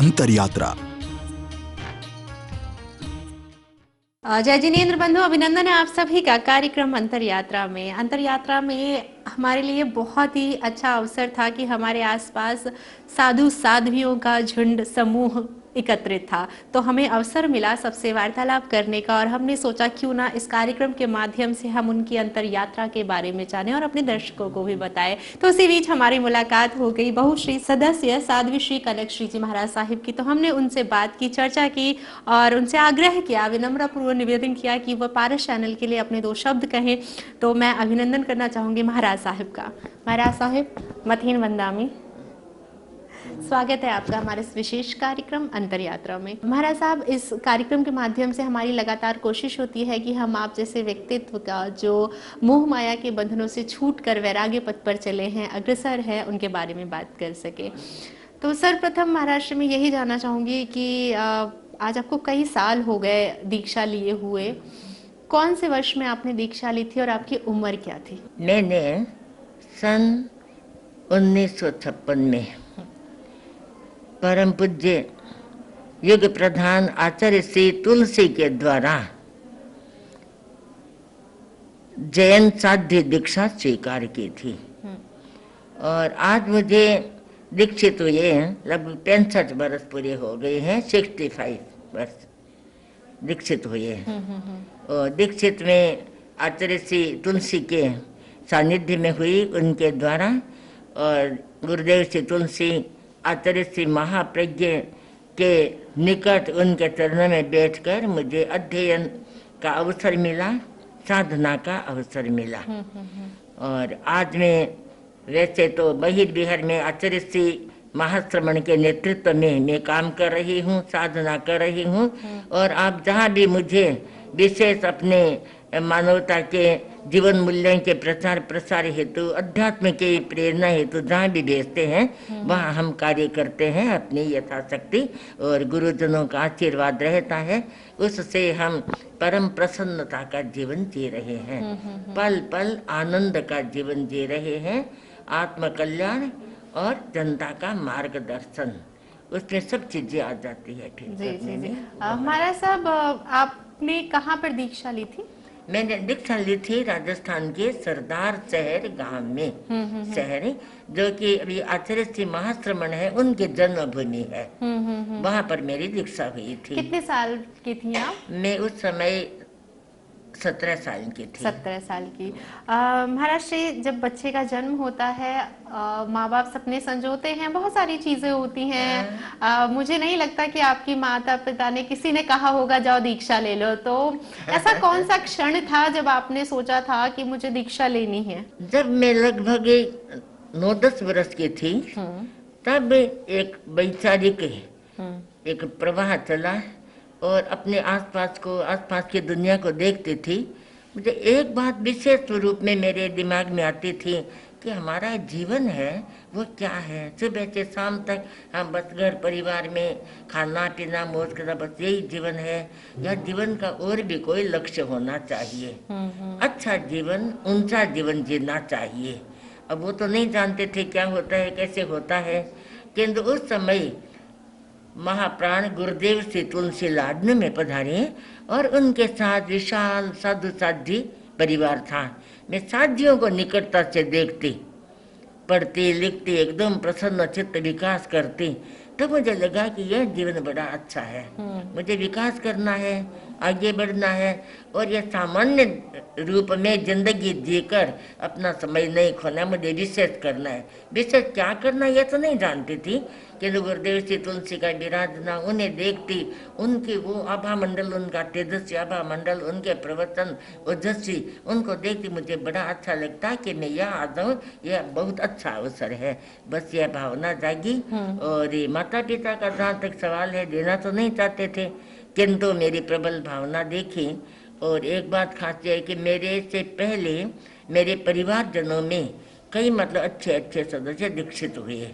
अंतर यात्रा। जय जिनेन्द्र बंधु, अभिनंदन है आप सभी का कार्यक्रम अंतर यात्रा में। अंतर यात्रा में हमारे लिए बहुत ही अच्छा अवसर था कि हमारे आसपास साधु साध्वियों का झुंड समूह एकत्रित था, तो हमें अवसर मिला सबसे वार्तालाप करने का और हमने सोचा क्यों ना इस कार्यक्रम के माध्यम से हम उनकी अंतर यात्रा के बारे में जानें और अपने दर्शकों को भी बताएं। तो इसी बीच हमारी मुलाकात हो गई बहुश्री सदस्य साध्वी श्री कनक श्री जी महाराज साहिब की। तो हमने उनसे बात की, चर्चा की और उनसे आग्रह किया, विनम्रपूर्वक निवेदन किया कि वह पारस चैनल के लिए अपने दो शब्द कहें। तो मैं अभिनंदन करना चाहूंगी महाराज साहिब का। महाराज साहिब, मथीन वंदामी, स्वागत है आपका हमारे इस विशेष कार्यक्रम अंतर यात्रा में। महाराज साहब, इस कार्यक्रम के माध्यम से हमारी लगातार कोशिश होती है कि हम आप जैसे व्यक्तित्व का जो मोह माया के बंधनों से छूटकर वैराग्य पथ पर चले हैं, अग्रसर है, उनके बारे में बात कर सके। तो सर्वप्रथम महाराष्ट्र में यही जानना चाहूंगी कि आज आपको कई साल हो गए दीक्षा लिए हुए। कौन से वर्ष में आपने दीक्षा ली थी और आपकी उम्र क्या थी? मैंने सन 1956 में परम पूज्य युग प्रधान आचार्य श्री तुलसी के द्वारा जैन साध्य दीक्षा स्वीकार की थी और आज मुझे दीक्षित हुए लगभग 65 वर्ष पूरे हो गए हैं। 65 वर्ष दीक्षित हुए और दीक्षित में आचार्य श्री तुलसी के सानिध्य में हुई उनके द्वारा। और गुरुदेव श्री तुलसी आचार्य श्री महाप्रज्ञ के निकट उनके चरणों में बैठकर मुझे अध्ययन का अवसर मिला, साधना का अवसर मिला। और आज मैं वैसे तो बहिर्विहार में आचार्य श्री महाश्रमण के नेतृत्व में मैं काम कर रही हूँ, साधना कर रही हूँ। और आप जहाँ भी मुझे विशेष अपने मानवता के जीवन मूल्यों के प्रचार प्रसार हेतु, अध्यात्म के प्रेरणा हेतु जहाँ भी भेजते हैं वहाँ हम कार्य करते हैं अपनी यथाशक्ति। और गुरुजनों का आशीर्वाद रहता है, उससे हम परम प्रसन्नता का जीवन जी रहे हैं, पल पल आनंद का जीवन जी रहे हैं। आत्म कल्याण और जनता का मार्गदर्शन, उसमें सब चीजें आ जाती है। ठीक जी। महाराज साहब, आपने कहाँ पर दीक्षा ली थी? मैंने दीक्षा ली थी राजस्थान के सरदार शहर गांव में, शहर जो कि अभी आचार्य श्री महाश्रमण है उनके जन्मभूमि है। वहाँ पर मेरी दीक्षा हुई थी। कितने साल की थी आप? मैं उस समय 17 साल की थी। 17 साल की। महाराज श्री, जब बच्चे का जन्म होता है माँ बाप सपने संजोते हैं, बहुत सारी चीजें होती हैं। मुझे नहीं लगता कि आपकी माता पिता ने किसी ने कहा होगा जाओ दीक्षा ले लो। तो ऐसा कौन सा क्षण था जब आपने सोचा था कि मुझे दीक्षा लेनी है? जब मैं लगभग 9-10 वर्ष की थी तब एक वैचारिक एक प्रवाह चला और अपने आसपास को, आसपास की दुनिया को देखती थी। मुझे एक बात विशेष रूप में मेरे दिमाग में आती थी कि हमारा जीवन है वो क्या है। सुबह से शाम तक हम बस घर परिवार में खाना पीना मौज करना, बस यही जीवन है या जीवन का और भी कोई लक्ष्य होना चाहिए। अच्छा जीवन, ऊंचा जीवन जीना चाहिए। अब वो तो नहीं जानते थे क्या होता है, कैसे होता है। किंतु उस समय महाप्राण गुरुदेव श्री तुलसी लाडन में पधारे और उनके साथ विशाल साधु साध्वी परिवार था। मैं साध्वियों को निकटता से देखती, पढ़ती लिखती, एकदम प्रसन्न चित्त विकास करती। तो मुझे लगा कि यह जीवन बड़ा अच्छा है, मुझे विकास करना है, आगे बढ़ना है और यह सामान्य रूप में जिंदगी जीकर अपना समय नहीं खोना, मुझे विशेष करना है। विशेष क्या करना यह तो नहीं जानती थी, किंतु गुरुदेव श्री तुलसी का विराजना, उन्हें देखती, उनकी वो आभा मंडल, उनका तेजस्वी आभा मंडल, उनके प्रवचन ओजस्वी, उनको देखती मुझे बड़ा अच्छा लगता कि मैं यहाँ आ जाऊँ, यह बहुत अच्छा अवसर है। बस यह भावना जागी। और माता पिता का जहाँ तक सवाल है, देना तो नहीं चाहते थे, किंतु मेरी प्रबल भावना देखी। और एक बात खास है कि मेरे से पहले मेरे परिवारजनों में कई मतलब अच्छे अच्छे सदस्य दीक्षित हुए।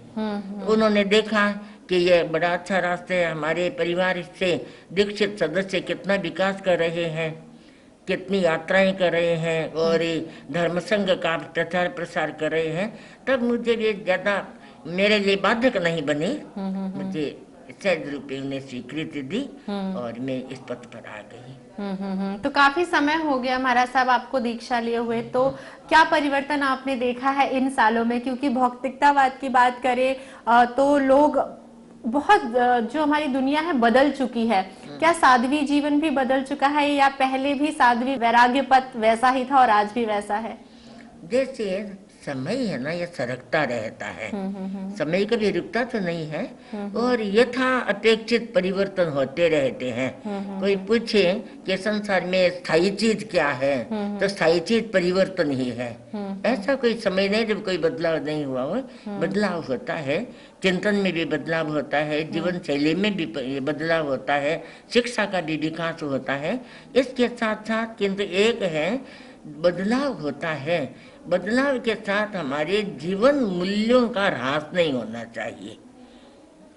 उन्होंने देखा कि ये बड़ा अच्छा रास्ता है, हमारे परिवार से दीक्षित सदस्य कितना विकास कर रहे हैं, कितनी यात्राएं कर रहे हैं और धर्म संघ का प्रचार प्रसार कर रहे हैं। तब मुझे ये ज़्यादा मेरे लिए बाधक नहीं बने, मुझे सहज रूपे उन्हें स्वीकृति दी और मैं इस पथ पर आ गई। तो काफी समय हो गया महाराज साहब आपको दीक्षा लिए हुए, तो क्या परिवर्तन आपने देखा है इन सालों में? क्योंकि भौतिकतावाद की बात करें तो लोग बहुत जो हमारी दुनिया है बदल चुकी है। क्या साध्वी जीवन भी बदल चुका है या पहले भी साध्वी वैराग्य पथ वैसा ही था और आज भी वैसा है? जैसे समय है ना, यह सरकता रहता है, समय कभी रुकता तो नहीं है और यथा अपेक्षित परिवर्तन होते रहते हैं। कोई पूछे कि संसार में स्थायी चीज क्या है, तो स्थायी चीज परिवर्तन ही है। ऐसा कोई समय नहीं जब कोई बदलाव नहीं हुआ हो। बदलाव होता है, चिंतन में भी बदलाव होता है, जीवन शैली में भी बदलाव होता है, शिक्षा का भी विकास होता है। इसके साथ साथ किंतु एक है, बदलाव होता है, बदलाव के साथ हमारे जीवन मूल्यों का ह्रास नहीं होना चाहिए।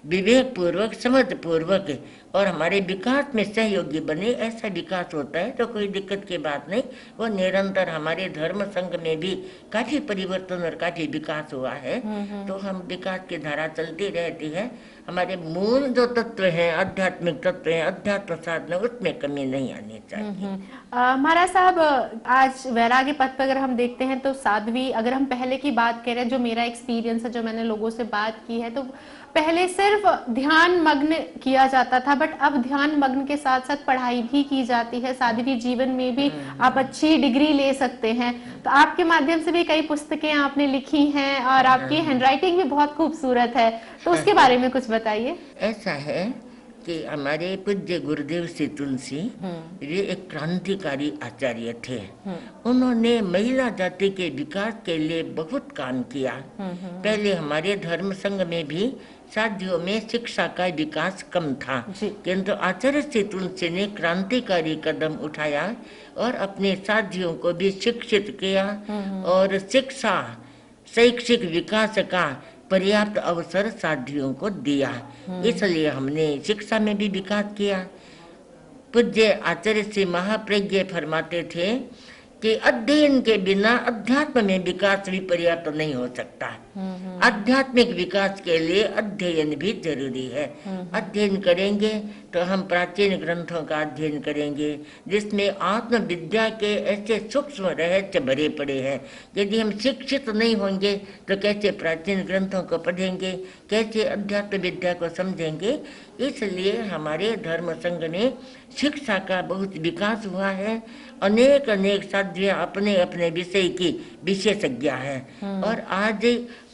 विवेक पूर्वक, समझ पूर्वक और हमारे विकास में सहयोगी बने, ऐसा विकास होता है तो कोई दिक्कत की बात नहीं। वो निरंतर हमारे धर्म संघ में भी काफी परिवर्तन और काफी विकास हुआ है। तो हम विकास की धारा चलती रहती है। हमारे मूल जो तत्व हैं, आध्यात्मिक तत्व हैं, अध्यात्म साधना, उसमें कमी नहीं आनी चाहिए। महाराज साहब, आज वैराग्य पथ पर अगर हम देखते हैं तो साध्वी, अगर हम पहले की बात करें, जो मेरा एक्सपीरियंस है, जो मैंने लोगों से बात की है, तो पहले सिर्फ ध्यान मग्न किया जाता था, बट अब ध्यान मग्न के साथ साथ पढ़ाई भी की जाती है। साध्वी जीवन में भी आप अच्छी डिग्री ले सकते हैं। तो आपके माध्यम से भी कई पुस्तकें आपने लिखी हैं और आपकी हैंडराइटिंग भी बहुत खूबसूरत है, तो उसके बारे में कुछ बताइए। ऐसा है कि हमारे पूज्य गुरुदेव श्री तुलसी ये एक क्रांतिकारी आचार्य थे। उन्होंने महिला जाति के विकास के लिए बहुत काम किया। पहले हमारे धर्म संघ में भी साध्वियों में शिक्षा का विकास कम था, किंतु आचार्य श्री तुलसी ने क्रांतिकारी कदम उठाया और अपने साध्वियों को भी शिक्षित किया और शिक्षा, शैक्षिक विकास का पर्याप्त अवसर साध्वियों को दिया। इसलिए हमने शिक्षा में भी विकास किया। पूज्य आचार्य श्री महाप्रज्ञ फरमाते थे कि अध्ययन के बिना अध्यात्म में विकास भी पर्याप्त नहीं हो सकता। आध्यात्मिक विकास के लिए अध्ययन भी जरूरी है। अध्ययन करेंगे तो हम प्राचीन ग्रंथों का अध्ययन करेंगे जिसमें आत्म विद्या के ऐसे सूक्ष्म रहस्य भरे पड़े हैं। यदि हम शिक्षित नहीं होंगे तो कैसे प्राचीन ग्रंथों को पढ़ेंगे, कैसे अध्यात्म विद्या को समझेंगे। इसलिए हमारे धर्म संघ में शिक्षा का बहुत विकास हुआ है। अनेक अनेक साध्वियाँ अपने अपने विषय की विशेषज्ञ हैं और आज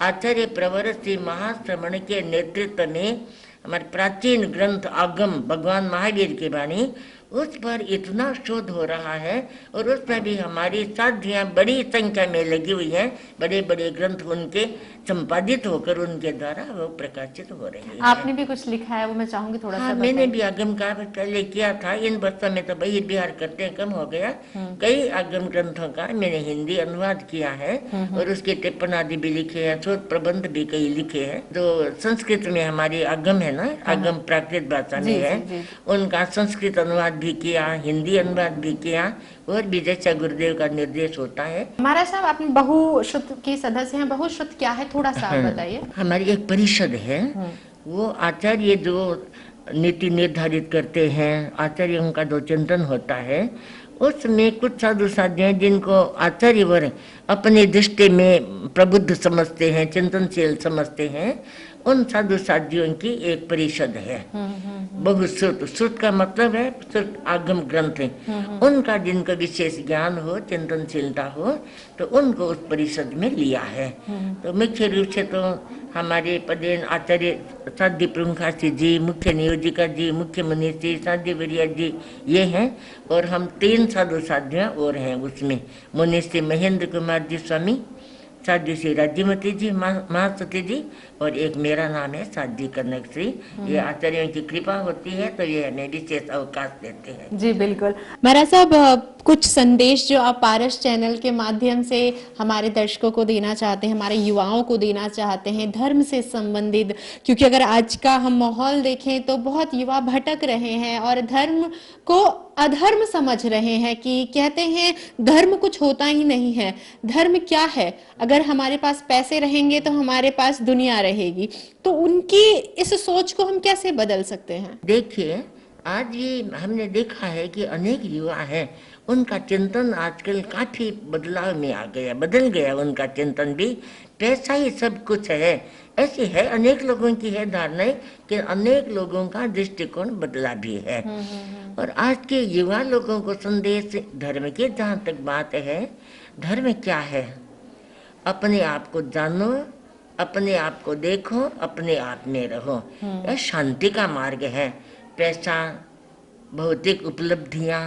आचार्य प्रवर श्री महाश्रमण के नेतृत्व में हमारे प्राचीन ग्रंथ आगम भगवान महावीर की वाणी, उस पर इतना शोध हो रहा है और उसमें भी हमारी साध्वियाँ बड़ी संख्या में लगी हुई हैं। बड़े बड़े ग्रंथ उनके संपादित होकर उनके द्वारा वो प्रकाशित हो रहे हैं। आपने भी कुछ लिखा है, वो मैं चाहूंगी थोड़ा सा। मैंने भी आगम का पहले किया था। इन वर्षों में तो बहिर्विहार करते हैं, कम हो गया। कई आगम ग्रंथों का मैंने हिंदी अनुवाद किया है और उसके टिप्पण आदि भी लिखे हैं, शोध प्रबंध भी कई लिखे हैं। जो संस्कृत में हमारी आगम है ना, आगम प्राकृत भाषा में है, उनका संस्कृत अनुवाद भी किया, हिंदी अनुवाद भी किया और भी जैसा गुरुदेव का निर्देश होता है। महाराज साहब, आपने बहुश्रुत के सदस्य हैं, बहुश्रुत क्या है थोड़ा सा बताइए। हमारी एक परिषद है, वो आचार्य जो नीति निर्धारित करते हैं, आचार्यों का जो चिंतन होता है, उसमें कुछ साधु साध्य हैं जिनको आचार्य वर्ग अपने दृष्टि में प्रबुद्ध समझते हैं, चिंतनशील समझते हैं। उन साधु साध्यों की एक परिषद है। बहुश्रुत, श्रुत का मतलब है श्रुत आगम ग्रंथ है। उनका जिनको विशेष ज्ञान हो, चिंतनशीलता हो, तो उनको उस परिषद में लिया है। तो मुख्य रूप से तो हमारे पदेन आचार्य साध्य प्रमुखासी जी, मुख्य नियोजिका जी, मुख्य मनीषी साध्य वरिया जी, ये हैं। और हम 3 साधु साध्या और हैं उसमें, मुनीषी महेंद्र कुमार जी स्वामी, साध्वी श्री राज्यमती जी महासती जी, और एक मेरा नाम है साध्वी कनक श्री। ये आचार्यों की कृपा होती है तो ये हमें विशेष अवकाश देते हैं। जी बिल्कुल। महाराज साहब, कुछ संदेश जो आप पारस चैनल के माध्यम से हमारे दर्शकों को देना चाहते हैं, हमारे युवाओं को देना चाहते हैं धर्म से संबंधित, क्योंकि अगर आज का हम माहौल देखें तो बहुत युवा भटक रहे हैं और धर्म को अधर्म समझ रहे हैं, कि कहते हैं धर्म कुछ होता ही नहीं है। धर्म क्या है? अगर हमारे पास पैसे रहेंगे तो हमारे पास दुनिया रहेगी। तो उनकी इस सोच को हम कैसे बदल सकते हैं? देखिए, आज ये हमने देखा है कि अनेक युवा हैं, उनका चिंतन आजकल काफी बदलाव में आ गया, बदल गया उनका चिंतन भी। पैसा ही सब कुछ है, ऐसी है अनेक लोगों की है धारणाएं, कि अनेक लोगों का दृष्टिकोण बदला भी है। और आज के युवा लोगों को संदेश धर्म की जहाँ तक बात है, धर्म क्या है? अपने आप को जानो, अपने आप को देखो, अपने आप में रहो। यह शांति का मार्ग है। पैसा, भौतिक उपलब्धियां,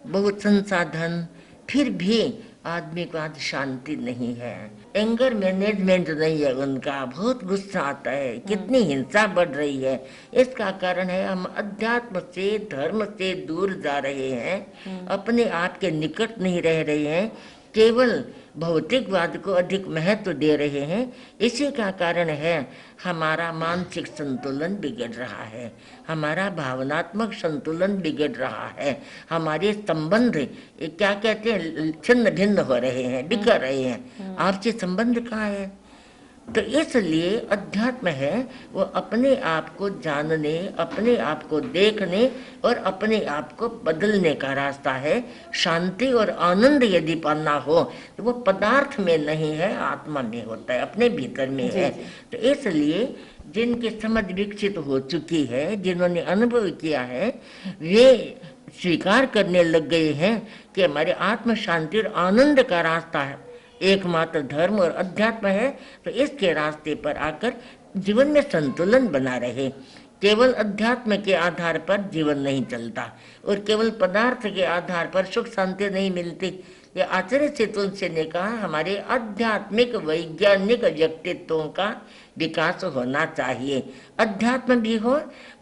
बहुत संसाधन, फिर भी आदमी को आज शांति नहीं है। एंगर मैनेजमेंट नहीं है उनका, बहुत गुस्सा आता है, कितनी हिंसा बढ़ रही है। इसका कारण है हम अध्यात्म से, धर्म से दूर जा रहे हैं, अपने आप के निकट नहीं रह रहे हैं, केवल भौतिकवाद को अधिक महत्व दे रहे हैं। इसी का कारण है हमारा मानसिक संतुलन बिगड़ रहा है, हमारा भावनात्मक संतुलन बिगड़ रहा है, हमारे संबंध क्या कहते हैं, छिन्न भिन्न हो रहे हैं, बिखर रहे हैं। आपसी संबंध कहाँ है? तो इसलिए अध्यात्म है वो अपने आप को जानने, अपने आप को देखने और अपने आप को बदलने का रास्ता है। शांति और आनंद यदि पाना हो तो वो पदार्थ में नहीं है, आत्मा में होता है, अपने भीतर में है। तो इसलिए जिनकी समझ विकसित हो चुकी है, जिन्होंने अनुभव किया है, वे स्वीकार करने लग गए हैं कि हमारे आत्म शांति और आनंद का रास्ता है एकमात्र धर्म और अध्यात्म है। तो इसके रास्ते पर आकर जीवन में संतुलन बना रहे। केवल अध्यात्म के आधार पर जीवन नहीं चलता और केवल पदार्थ के आधार पर सुख शांति नहीं मिलती। ये आचार्य चेतन ने कहा, हमारे आध्यात्मिक वैज्ञानिक व्यक्तित्वों का विकास होना चाहिए। अध्यात्म भी हो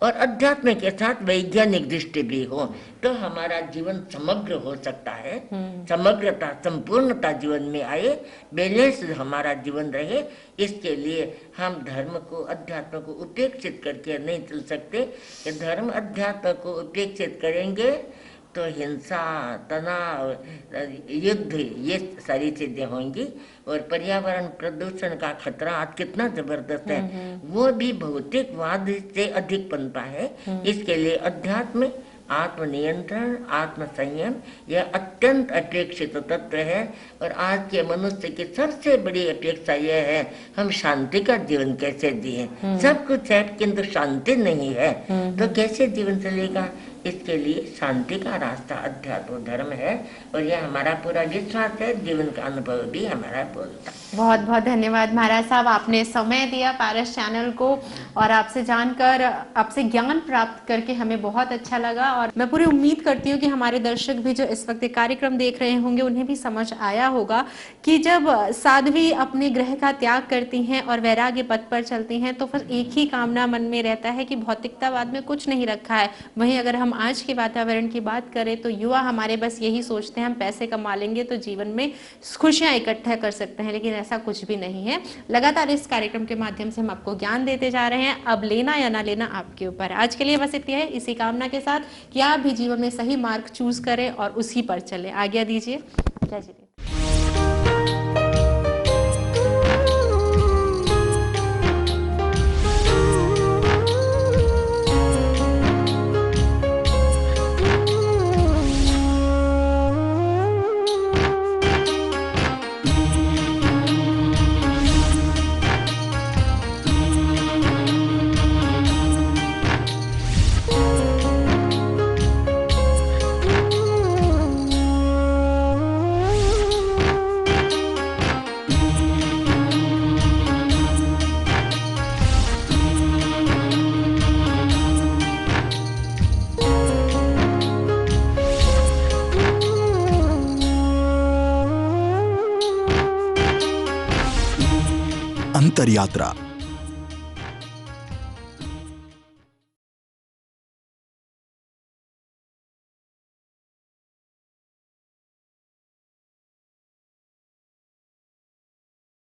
और अध्यात्म के साथ वैज्ञानिक दृष्टि भी हो, तो हमारा जीवन समग्र हो सकता है। समग्रता, संपूर्णता जीवन में आए, बैलेंस हमारा जीवन रहे। इसके लिए हम धर्म को, अध्यात्म को उपेक्षित करके नहीं चल सकते। कि धर्म अध्यात्म को उपेक्षित करेंगे तो हिंसा, तनाव, युद्ध, ये सारी चीजें होंगी। और पर्यावरण प्रदूषण का खतरा आज कितना जबरदस्त है, वो भी भौतिकवाद से अधिक बनता है। इसके लिए अध्यात्म, आत्मनियंत्रण, आत्म संयम यह अत्यंत अपेक्षित तत्व है। और आज के मनुष्य की सबसे बड़ी अपेक्षा यह है, हम शांति का जीवन कैसे जिए। सब कुछ है किंतु शांति नहीं है, तो कैसे जीवन चलेगा? इसके लिए शांति का रास्ता अध्यात्म धर्म है और यह हमारा पूरा विश्वास है। जीवन का अनुभव भी हमारा बोलता है। बहुत बहुत धन्यवाद महाराज साहब, आपने समय दिया पारस चैनल को और आपसे जानकर, आपसे ज्ञान प्राप्त करके हमें बहुत अच्छा लगा। और मैं पूरी उम्मीद करती हूँ कि हमारे दर्शक भी जो इस वक्त कार्यक्रम देख रहे होंगे, उन्हें भी समझ आया होगा कि जब साध्वी अपने ग्रह का त्याग करती हैं और वैराग्य पथ पर चलती हैं, तो फिर एक ही कामना मन में रहता है कि भौतिकतावाद में कुछ नहीं रखा है। वहीं अगर हम आज के वातावरण की बात करें तो युवा हमारे बस यही सोचते हैं, हम पैसे कमा लेंगे तो जीवन में खुशियां इकट्ठा कर सकते हैं, लेकिन ऐसा कुछ भी नहीं है। लगातार इस कार्यक्रम के माध्यम से हम आपको ज्ञान देते जा रहे हैं। अब लेना या ना लेना आपके ऊपर। आज के लिए बस इतना है, इसी कामना के साथ कि आप भी जीवन में सही मार्ग चूज करें और उसी पर चलें। आज्ञा दीजिए। जय श्री। अंतर यात्रा